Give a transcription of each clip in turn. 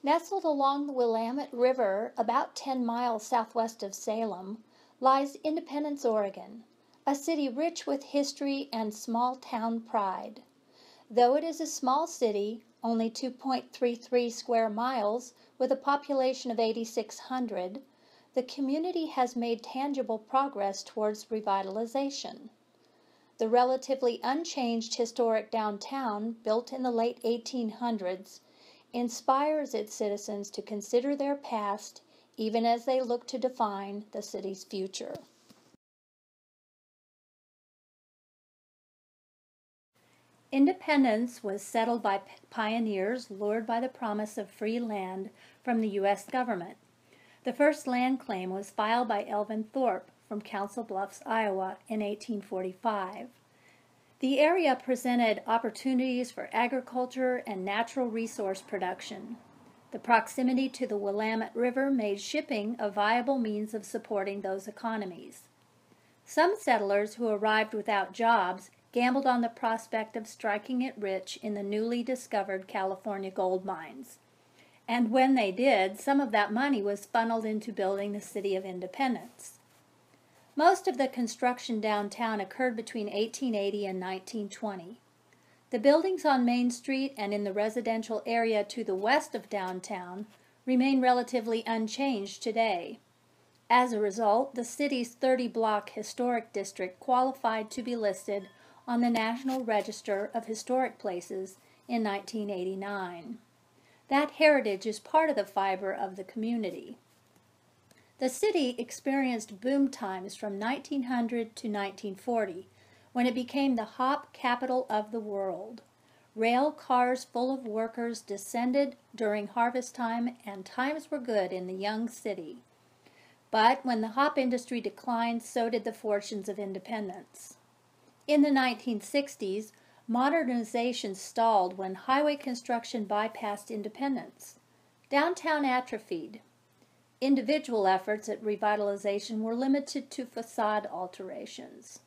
Nestled along the Willamette River, about 10 miles southwest of Salem, lies Independence, Oregon, a city rich with history and small town pride. Though it is a small city, only 2.33 square miles, with a population of 8,600, the community has made tangible progress towards revitalization. The relatively unchanged historic downtown, built in the late 1800s, inspires its citizens to consider their past even as they look to define the city's future. Independence was settled by pioneers lured by the promise of free land from the U.S. government. The first land claim was filed by Elvin Thorpe from Council Bluffs, Iowa in 1845. The area presented opportunities for agriculture and natural resource production. The proximity to the Willamette River made shipping a viable means of supporting those economies. Some settlers who arrived without jobs gambled on the prospect of striking it rich in the newly discovered California gold mines. And when they did, some of that money was funneled into building the City of Independence. Most of the construction downtown occurred between 1880 and 1920. The buildings on Main Street and in the residential area to the west of downtown remain relatively unchanged today. As a result, the city's 30-block historic district qualified to be listed on the National Register of Historic Places in 1989. That heritage is part of the fiber of the community. The city experienced boom times from 1900 to 1940, when it became the hop capital of the world. Rail cars full of workers descended during harvest time, and times were good in the young city. But when the hop industry declined, so did the fortunes of Independence. In the 1960s, modernization stalled when highway construction bypassed Independence. Downtown atrophied. Individual efforts at revitalization were limited to facade alterations.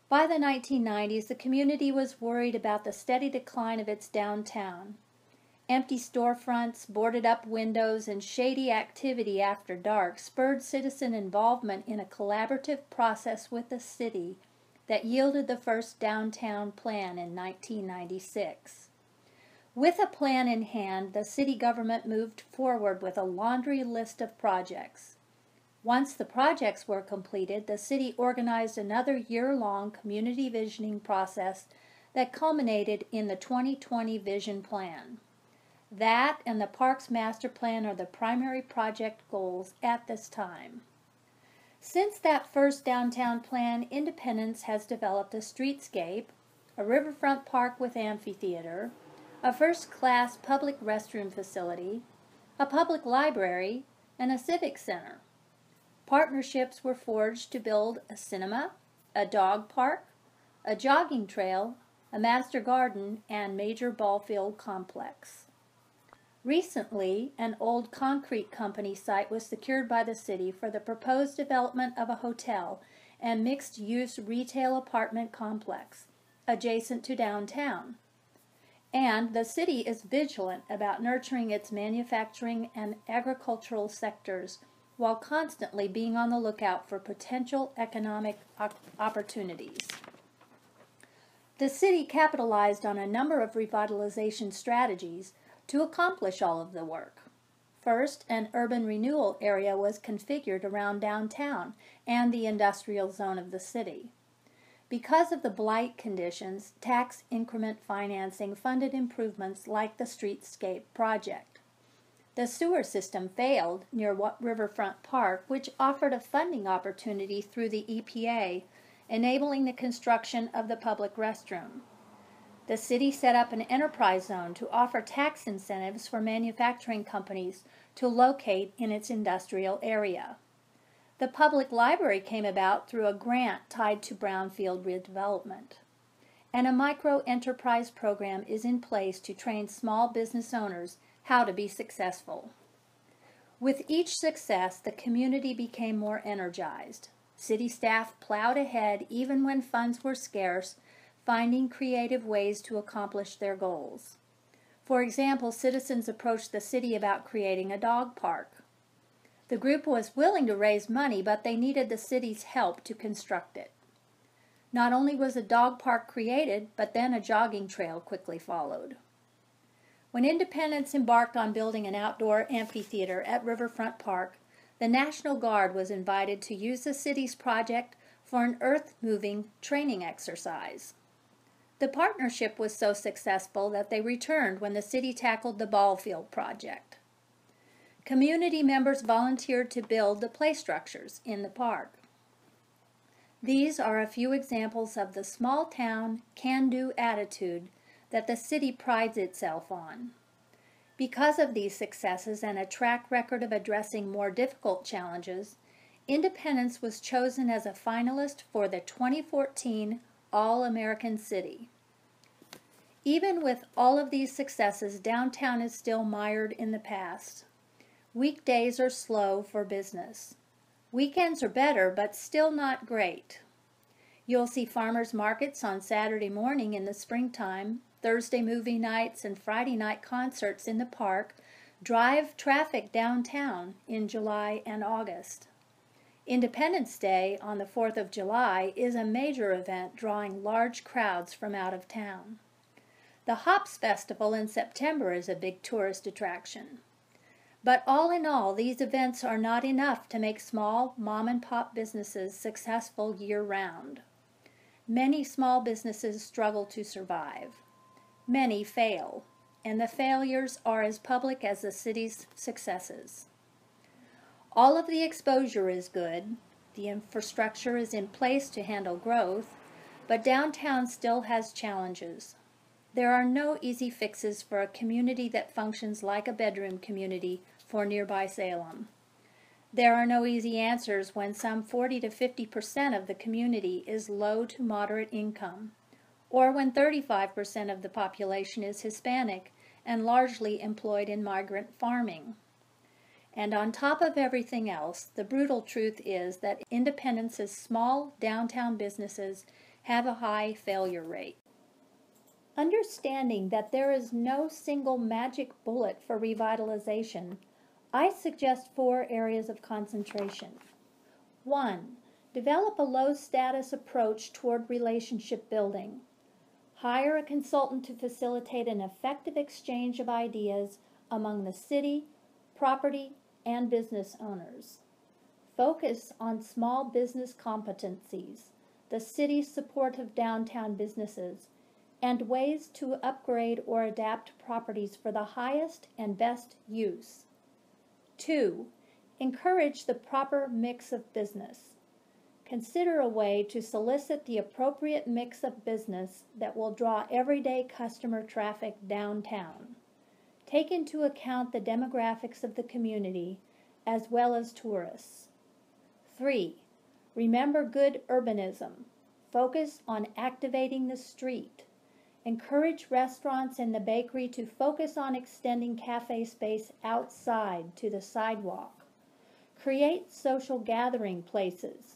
By the 1990s, the community was worried about the steady decline of its downtown. Empty storefronts, boarded-up windows, and shady activity after dark spurred citizen involvement in a collaborative process with the city that yielded the first downtown plan in 1996. With a plan in hand, the city government moved forward with a laundry list of projects. Once the projects were completed, the city organized another year-long community visioning process that culminated in the 2020 Vision Plan. That and the Parks Master Plan are the primary project goals at this time. Since that first downtown plan, Independence has developed a streetscape, a riverfront park with amphitheater, a first-class public restroom facility, a public library, and a civic center. Partnerships were forged to build a cinema, a dog park, a jogging trail, a master garden, and major ball field complex. Recently, an old concrete company site was secured by the city for the proposed development of a hotel and mixed-use retail apartment complex adjacent to downtown. And the city is vigilant about nurturing its manufacturing and agricultural sectors while constantly being on the lookout for potential economic opportunities. The city capitalized on a number of revitalization strategies to accomplish all of the work. First, an urban renewal area was configured around downtown and the industrial zone of the city. Because of the blight conditions, tax increment financing funded improvements like the streetscape project. The sewer system failed near Riverfront Park, which offered a funding opportunity through the EPA, enabling the construction of the public restroom. The city set up an enterprise zone to offer tax incentives for manufacturing companies to locate in its industrial area. The public library came about through a grant tied to brownfield redevelopment. And a micro-enterprise program is in place to train small business owners how to be successful. With each success, the community became more energized. City staff plowed ahead even when funds were scarce, finding creative ways to accomplish their goals. For example, citizens approached the city about creating a dog park. The group was willing to raise money, but they needed the city's help to construct it. Not only was a dog park created, but then a jogging trail quickly followed. When Independence embarked on building an outdoor amphitheater at Riverfront Park, the National Guard was invited to use the city's project for an earth-moving training exercise. The partnership was so successful that they returned when the city tackled the ball field project. Community members volunteered to build the play structures in the park. These are a few examples of the small-town, can-do attitude that the city prides itself on. Because of these successes and a track record of addressing more difficult challenges, Independence was chosen as a finalist for the 2014 All-American City. Even with all of these successes, downtown is still mired in the past. Weekdays are slow for business. Weekends are better, but still not great. You'll see farmers markets on Saturday morning in the springtime, Thursday movie nights, and Friday night concerts in the park drive traffic downtown in July and August. Independence Day on the 4th of July is a major event drawing large crowds from out of town. The Hops Festival in September is a big tourist attraction. But all in all, these events are not enough to make small mom-and-pop businesses successful year-round. Many small businesses struggle to survive. Many fail, and the failures are as public as the city's successes. All of the exposure is good, the infrastructure is in place to handle growth, but downtown still has challenges. There are no easy fixes for a community that functions like a bedroom community for nearby Salem. There are no easy answers when some 40 to 50% of the community is low to moderate income, or when 35% of the population is Hispanic and largely employed in migrant farming. And on top of everything else, the brutal truth is that Independence's small downtown businesses have a high failure rate. Understanding that there is no single magic bullet for revitalization, I suggest 4 areas of concentration. 1. Develop a low-status approach toward relationship building. Hire a consultant to facilitate an effective exchange of ideas among the city, property, and business owners. Focus on small business competencies, the city's support of downtown businesses, and ways to upgrade or adapt properties for the highest and best use. 2. Encourage the proper mix of business. Consider a way to solicit the appropriate mix of business that will draw everyday customer traffic downtown. Take into account the demographics of the community as well as tourists. 3. Remember good urbanism. Focus on activating the street. Encourage restaurants and the bakery to focus on extending cafe space outside to the sidewalk. Create social gathering places.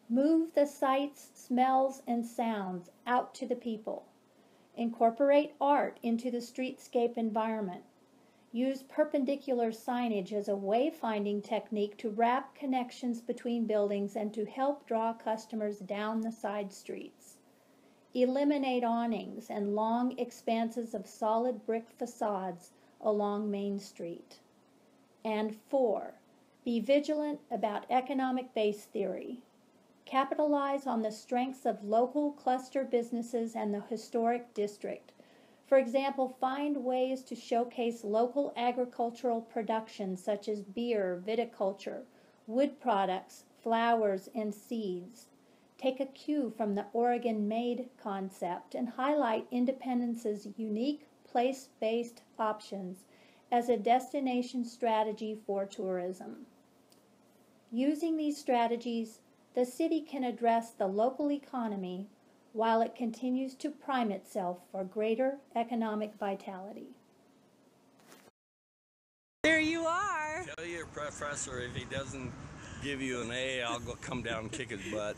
Move the sights, smells, and sounds out to the people. Incorporate art into the streetscape environment. Use perpendicular signage as a wayfinding technique to wrap connections between buildings and to help draw customers down the side streets. Eliminate awnings and long expanses of solid brick facades along Main Street. And 4. Be vigilant about economic base theory. Capitalize on the strengths of local cluster businesses and the historic district. For example, find ways to showcase local agricultural production such as beer, viticulture, wood products, flowers, and seeds. Take a cue from the Oregon Made concept and highlight Independence's unique place-based options as a destination strategy for tourism. Using these strategies, the city can address the local economy while it continues to prime itself for greater economic vitality. There you are. Tell your professor if he doesn't give you an A, I'll go come down and kick his butt.